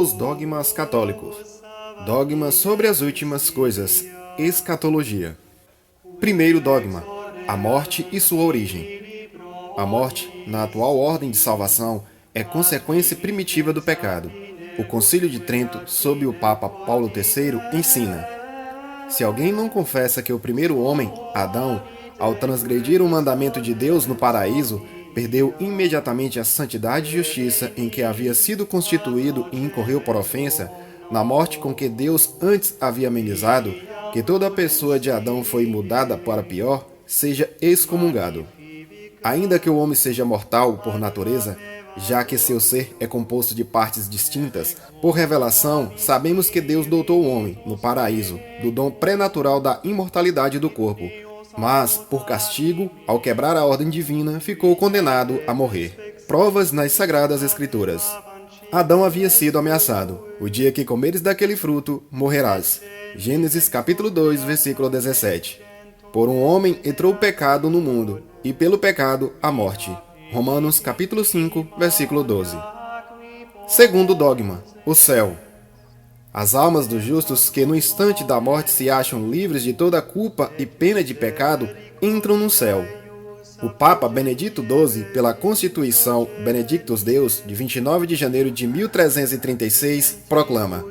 Os dogmas católicos. Dogmas sobre as últimas coisas. Escatologia. Primeiro dogma: a morte e sua origem. A morte, na atual ordem de salvação, é consequência primitiva do pecado. O Concílio de Trento, sob o Papa Paulo III, ensina: se alguém não confessa que o primeiro homem, Adão, ao transgredir o mandamento de Deus no paraíso, perdeu imediatamente a santidade e justiça em que havia sido constituído e incorreu por ofensa, na morte com que Deus antes havia amenizado, que toda a pessoa de Adão foi mudada para pior, seja excomungado. Ainda que o homem seja mortal por natureza, já que seu ser é composto de partes distintas, por revelação, sabemos que Deus dotou o homem, no paraíso, do dom pré-natural da imortalidade do corpo, mas, por castigo, ao quebrar a ordem divina, ficou condenado a morrer. Provas nas Sagradas Escrituras. Adão havia sido ameaçado: o dia que comeres daquele fruto, morrerás. Gênesis capítulo 2, versículo 17. Por um homem entrou o pecado no mundo, e pelo pecado a morte. Romanos capítulo 5, versículo 12. Segundo dogma: o céu. As almas dos justos que no instante da morte se acham livres de toda culpa e pena de pecado, entram no céu. O Papa Benedito XII, pela Constituição Benedictus Deus, de 29 de janeiro de 1336, proclama: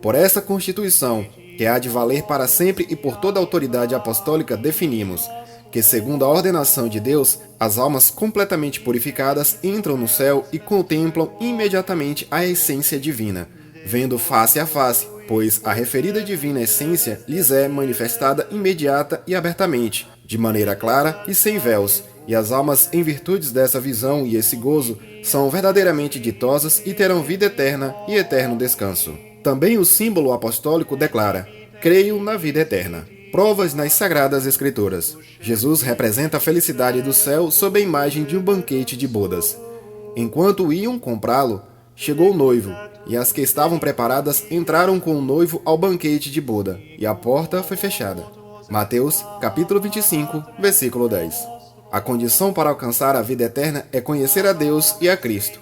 por essa Constituição, que há de valer para sempre e por toda a autoridade apostólica, definimos que, segundo a ordenação de Deus, as almas completamente purificadas entram no céu e contemplam imediatamente a essência divina, vendo face a face, pois a referida divina essência lhes é manifestada imediata e abertamente, de maneira clara e sem véus, e as almas, em virtude dessa visão e esse gozo, são verdadeiramente ditosas e terão vida eterna e eterno descanso. Também o símbolo apostólico declara: creio na vida eterna. Provas nas Sagradas Escrituras. Jesus representa a felicidade do céu sob a imagem de um banquete de bodas. Enquanto iam comprá-lo, chegou o noivo, e as que estavam preparadas entraram com o noivo ao banquete de boda, e a porta foi fechada. Mateus, capítulo 25, versículo 10. A condição para alcançar a vida eterna é conhecer a Deus e a Cristo.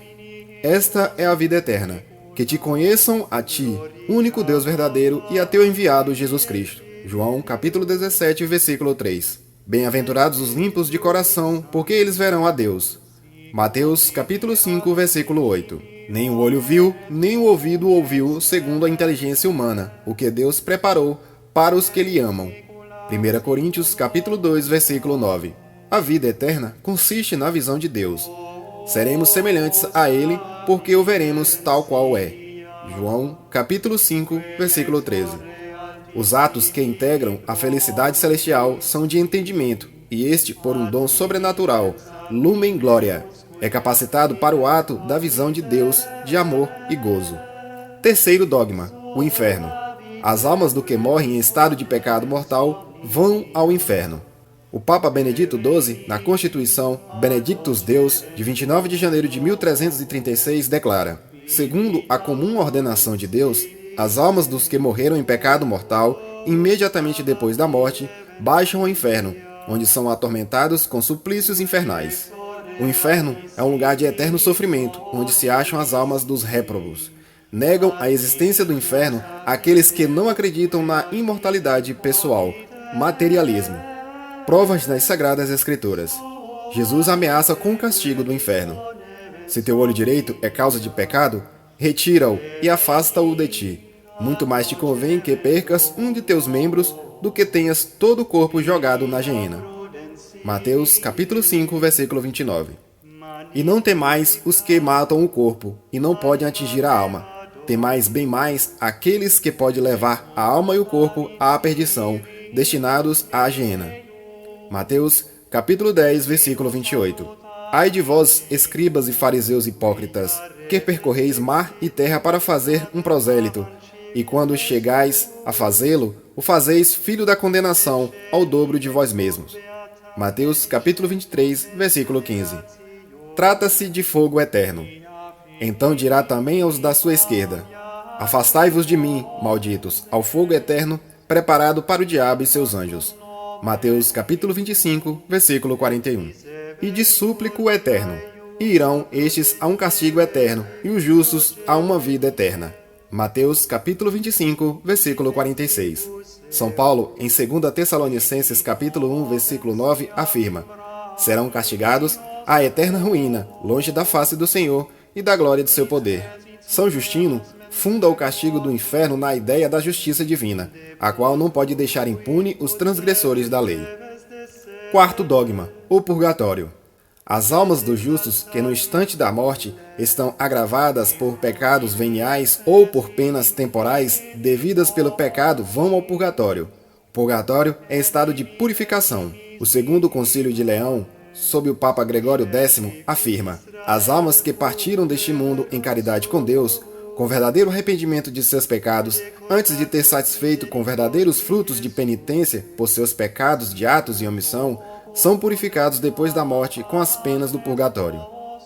Esta é a vida eterna: que te conheçam a ti, único Deus verdadeiro, e a teu enviado Jesus Cristo. João, capítulo 17, versículo 3. Bem-aventurados os limpos de coração, porque eles verão a Deus. Mateus, capítulo 5, versículo 8. Nem o olho viu, nem o ouvido ouviu, segundo a inteligência humana, o que Deus preparou para os que lhe amam. 1 Coríntios, capítulo 2, versículo 9. A vida eterna consiste na visão de Deus. Seremos semelhantes a Ele, porque o veremos tal qual é. João, capítulo 5, versículo 13. Os atos que integram a felicidade celestial são de entendimento, e este, por um dom sobrenatural, Lumen Gloria, é capacitado para o ato da visão de Deus, de amor e gozo. Terceiro dogma: o inferno. As almas do que morrem em estado de pecado mortal vão ao inferno. O Papa Benedito XII, na Constituição Benedictus Deus, de 29 de janeiro de 1336, declara: segundo a comum ordenação de Deus, as almas dos que morreram em pecado mortal, imediatamente depois da morte, baixam ao inferno, onde são atormentados com suplícios infernais. O inferno é um lugar de eterno sofrimento, onde se acham as almas dos réprobos. Negam a existência do inferno aqueles que não acreditam na imortalidade pessoal, materialismo. Provas nas Sagradas Escrituras. Jesus ameaça com o castigo do inferno. Se teu olho direito é causa de pecado, retira-o e afasta-o de ti. Muito mais te convém que percas um de teus membros do que tenhas todo o corpo jogado na geena. Mateus, capítulo 5, versículo 29. E não temais os que matam o corpo, e não podem atingir a alma. Temais bem mais aqueles que podem levar a alma e o corpo à perdição, destinados à geena. Mateus, capítulo 10, versículo 28. Ai de vós, escribas e fariseus hipócritas, que percorreis mar e terra para fazer um prosélito, e quando chegais a fazê-lo, o fazeis filho da condenação ao dobro de vós mesmos. Mateus, capítulo 23, versículo 15. Trata-se de fogo eterno. Então dirá também aos da sua esquerda: afastai-vos de mim, malditos, ao fogo eterno, preparado para o diabo e seus anjos. Mateus, capítulo 25, versículo 41. E de súplico eterno. e irão estes a um castigo eterno, e os justos a uma vida eterna. Mateus capítulo 25, versículo 46. São Paulo, em 2 Tessalonicenses capítulo 1, versículo 9, afirma: serão castigados à eterna ruína, longe da face do Senhor e da glória de seu poder. São Justino funda o castigo do inferno na ideia da justiça divina, a qual não pode deixar impune os transgressores da lei. Quarto dogma: o purgatório. As almas dos justos que no instante da morte estão agravadas por pecados veniais ou por penas temporais devidas pelo pecado vão ao purgatório. O purgatório é estado de purificação. O segundo concílio de Leão, sob o Papa Gregório X, afirma: as almas que partiram deste mundo em caridade com Deus, com verdadeiro arrependimento de seus pecados, antes de ter satisfeito com verdadeiros frutos de penitência por seus pecados de atos e omissão, são purificados depois da morte com as penas do purgatório.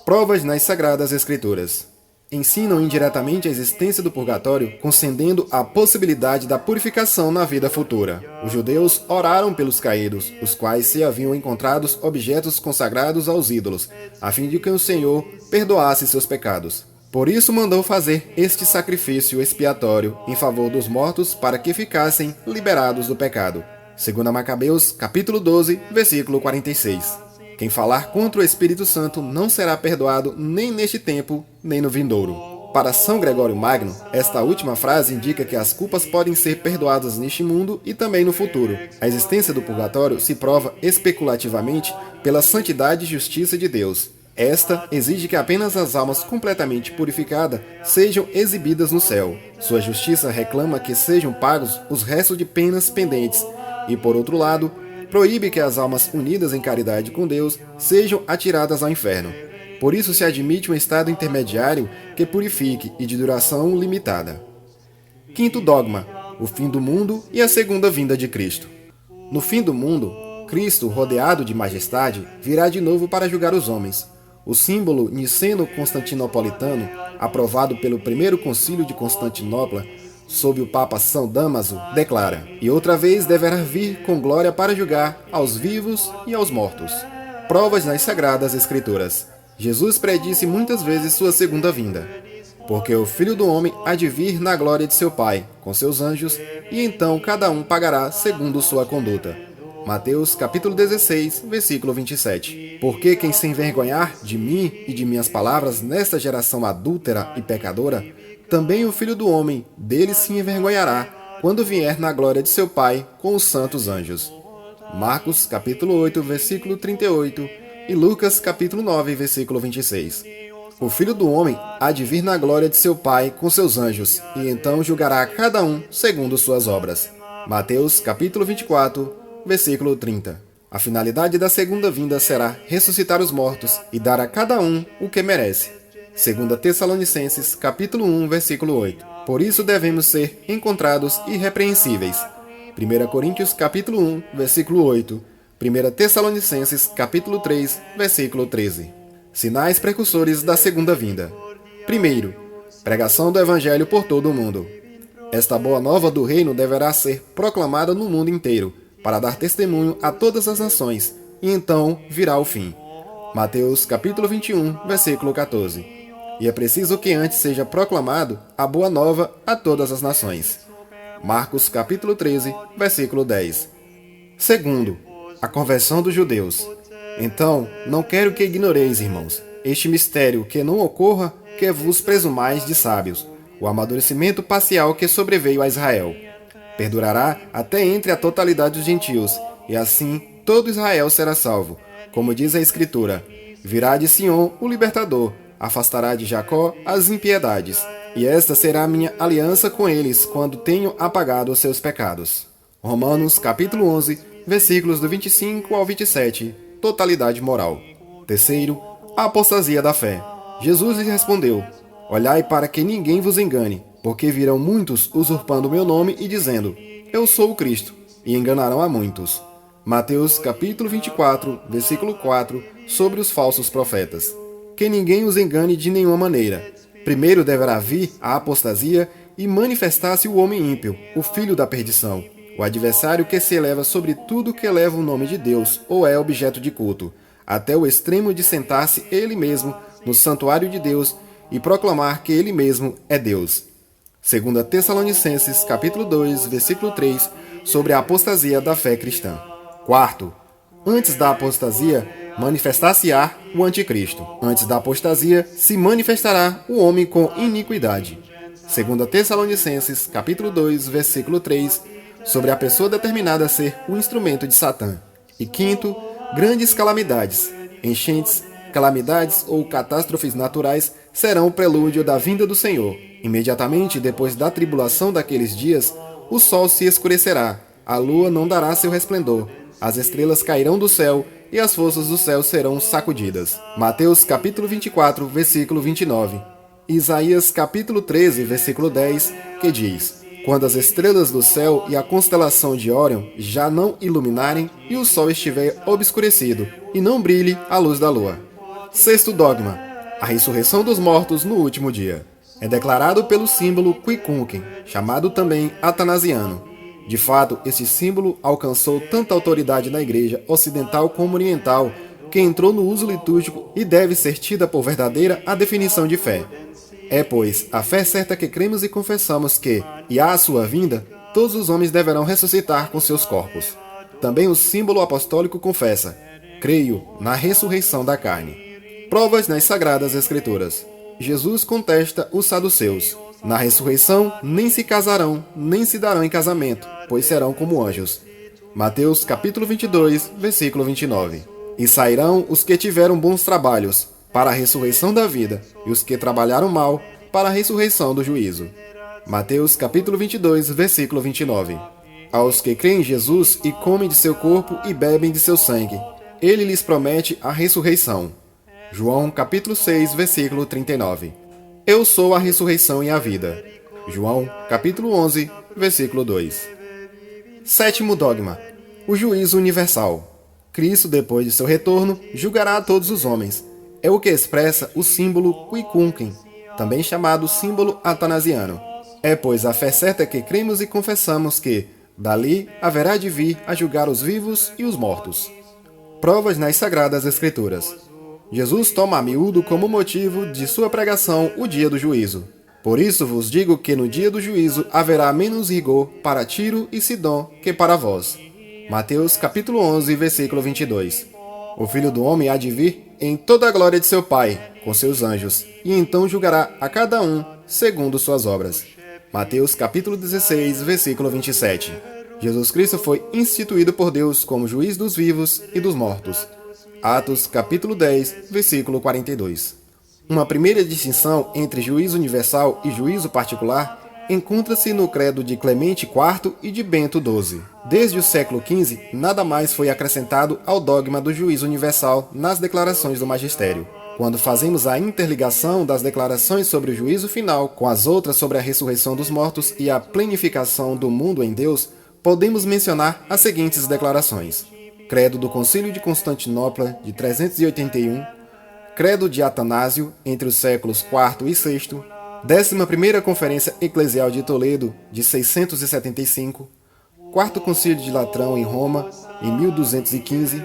Provas nas Sagradas Escrituras. Ensinam indiretamente a existência do purgatório, concedendo a possibilidade da purificação na vida futura. Os judeus oraram pelos caídos, os quais se haviam encontrado objetos consagrados aos ídolos, a fim de que o Senhor perdoasse seus pecados. Por isso mandou fazer este sacrifício expiatório em favor dos mortos para que ficassem liberados do pecado. 2 Macabeus, capítulo 12, versículo 46. Quem falar contra o Espírito Santo não será perdoado nem neste tempo, nem no vindouro. Para São Gregório Magno, esta última frase indica que as culpas podem ser perdoadas neste mundo e também no futuro. A existência do purgatório se prova especulativamente pela santidade e justiça de Deus. Esta exige que apenas as almas completamente purificadas sejam exibidas no céu. Sua justiça reclama que sejam pagos os restos de penas pendentes e, por outro lado, proíbe que as almas unidas em caridade com Deus sejam atiradas ao inferno. Por isso se admite um estado intermediário que purifique e de duração limitada. Quinto dogma: o fim do mundo e a segunda vinda de Cristo. No fim do mundo, Cristo, rodeado de majestade, virá de novo para julgar os homens. O símbolo niceno-constantinopolitano, aprovado pelo primeiro concílio de Constantinopla, sob o Papa São Dámaso, declara: e outra vez deverá vir com glória para julgar aos vivos e aos mortos. Provas nas Sagradas Escrituras. Jesus predisse muitas vezes sua segunda vinda. Porque o Filho do Homem há de vir na glória de seu Pai, com seus anjos, e então cada um pagará segundo sua conduta. Mateus capítulo 16, versículo 27. Porque quem se envergonhar de mim e de minhas palavras nesta geração adúltera e pecadora, também o Filho do Homem dele se envergonhará, quando vier na glória de seu Pai com os santos anjos. Marcos capítulo 8, versículo 38 e Lucas capítulo 9, versículo 26. O Filho do Homem há de vir na glória de seu Pai com seus anjos, e então julgará cada um segundo suas obras. Mateus capítulo 24, versículo 30. A finalidade da segunda vinda será ressuscitar os mortos e dar a cada um o que merece. 2 Tessalonicenses, capítulo 1, versículo 8. Por isso devemos ser encontrados irrepreensíveis. 1 Coríntios, capítulo 1, versículo 8. 1 Tessalonicenses, capítulo 3, versículo 13. Sinais precursores da segunda vinda. Primeiro, pregação do Evangelho por todo o mundo. Esta boa nova do reino deverá ser proclamada no mundo inteiro, para dar testemunho a todas as nações, e então virá o fim. Mateus capítulo 21, versículo 14. E é preciso que antes seja proclamado a boa nova a todas as nações. Marcos capítulo 13, versículo 10. Segundo, a conversão dos judeus. Então, não quero que ignoreis, irmãos, este mistério, que não ocorra que vos presumais de sábios, o amadurecimento parcial que sobreveio a Israel. Perdurará até entre a totalidade dos gentios, e assim todo Israel será salvo. Como diz a Escritura: virá de Sião o libertador, afastará de Jacó as impiedades, e esta será a minha aliança com eles quando tenho apagado os seus pecados. Romanos capítulo 11, versículos do 25 ao 27, totalidade moral. Terceiro, a apostasia da fé. Jesus lhes respondeu: olhai para que ninguém vos engane, porque virão muitos usurpando meu nome e dizendo: eu sou o Cristo, e enganarão a muitos. Mateus capítulo 24, versículo 4, sobre os falsos profetas. Que ninguém os engane de nenhuma maneira. Primeiro deverá vir a apostasia e manifestar-se o homem ímpio, o filho da perdição, o adversário que se eleva sobre tudo que leva o nome de Deus ou é objeto de culto, até o extremo de sentar-se ele mesmo no santuário de Deus e proclamar que ele mesmo é Deus. 2 Tessalonicenses, capítulo 2, versículo 3, sobre a apostasia da fé cristã. Quarto, antes da apostasia, manifestar-se-á o anticristo. Antes da apostasia, se manifestará o homem com iniquidade. 2 Tessalonicenses, capítulo 2, versículo 3, sobre a pessoa determinada a ser o instrumento de Satã. E quinto, grandes calamidades, enchentes, calamidades ou catástrofes naturais serão o prelúdio da vinda do Senhor. Imediatamente depois da tribulação daqueles dias, o sol se escurecerá, a lua não dará seu resplendor, as estrelas cairão do céu e as forças do céu serão sacudidas. Mateus capítulo 24, versículo 29. Isaías capítulo 13, versículo 10, que diz: quando as estrelas do céu e a constelação de Órion já não iluminarem e o sol estiver obscurecido e não brilhe a luz da lua. Sexto dogma: a ressurreição dos mortos no último dia. É declarado pelo símbolo Quikunken, chamado também Atanasiano. De fato, este símbolo alcançou tanta autoridade na igreja ocidental como oriental que entrou no uso litúrgico e deve ser tida por verdadeira a definição de fé. É, pois, a fé certa que cremos e confessamos que, e à sua vinda, todos os homens deverão ressuscitar com seus corpos. Também o símbolo apostólico confessa: creio na ressurreição da carne. Provas nas Sagradas Escrituras. Jesus contesta os saduceus. Na ressurreição, nem se casarão, nem se darão em casamento, pois serão como anjos. Mateus capítulo 22, versículo 29. E sairão os que tiveram bons trabalhos, para a ressurreição da vida, e os que trabalharam mal, para a ressurreição do juízo. Mateus capítulo 22, versículo 29. Aos que creem em Jesus e comem de seu corpo e bebem de seu sangue, ele lhes promete a ressurreição. João capítulo 6, versículo 39. Eu sou a ressurreição e a vida. João capítulo 11, versículo 2. Sétimo dogma: o juízo universal. Cristo, depois de seu retorno, julgará a todos os homens. É o que expressa o símbolo Quikunken, também chamado símbolo atanasiano. É, pois, a fé certa que cremos e confessamos que, dali, haverá de vir a julgar os vivos e os mortos. Provas nas Sagradas Escrituras. Jesus toma a miúdo como motivo de sua pregação o dia do juízo. Por isso vos digo que no dia do juízo haverá menos rigor para Tiro e Sidom que para vós. Mateus capítulo 11, versículo 22. O Filho do Homem há de vir em toda a glória de seu Pai, com seus anjos, e então julgará a cada um segundo suas obras. Mateus capítulo 16, versículo 27. Jesus Cristo foi instituído por Deus como juiz dos vivos e dos mortos. Atos capítulo 10, versículo 42. Uma primeira distinção entre juízo universal e juízo particular encontra-se no credo de Clemente IV e de Bento XII. Desde o século XV, nada mais foi acrescentado ao dogma do juízo universal nas declarações do magistério. Quando fazemos a interligação das declarações sobre o juízo final com as outras sobre a ressurreição dos mortos e a plenificação do mundo em Deus, podemos mencionar as seguintes declarações: Credo do Concílio de Constantinopla, de 381, Credo de Atanásio, entre os séculos IV e VI, 11ª Conferência Eclesial de Toledo, de 675, Quarto Concílio de Latrão, em Roma, em 1215,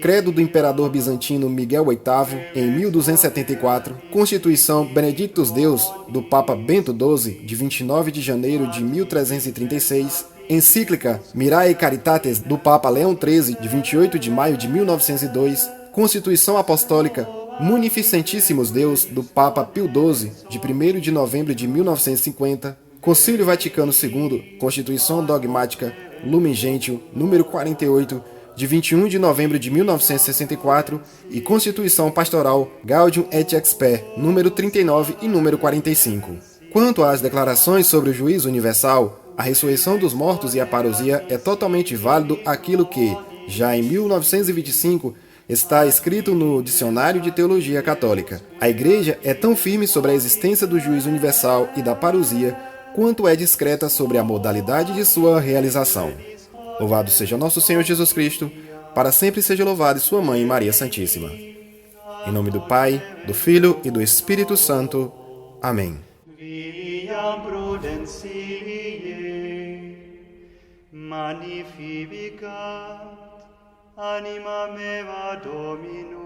Credo do Imperador Bizantino Miguel VIII, em 1274, Constituição Benedictus Deus, do Papa Bento XII, de 29 de janeiro de 1336, Encíclica Mirae Caritates, do Papa Leão XIII, de 28 de maio de 1902, Constituição Apostólica Munificentíssimos Deus, do Papa Pio XII, de 1º de novembro de 1950, Concílio Vaticano II, Constituição Dogmática Lumen Gentium, número 48, de 21 de novembro de 1964, e Constituição Pastoral Gaudium et Expert, número 39 e número 45. Quanto às declarações sobre o juízo universal, a ressurreição dos mortos e a parousia, é totalmente válido aquilo que, já em 1925, está escrito no Dicionário de Teologia Católica. A Igreja é tão firme sobre a existência do juízo universal e da parousia, quanto é discreta sobre a modalidade de sua realização. Louvado seja nosso Senhor Jesus Cristo, para sempre seja louvado sua Mãe Maria Santíssima. Em nome do Pai, do Filho e do Espírito Santo. Amém. Prudentiae, magnificat anima mea Dominum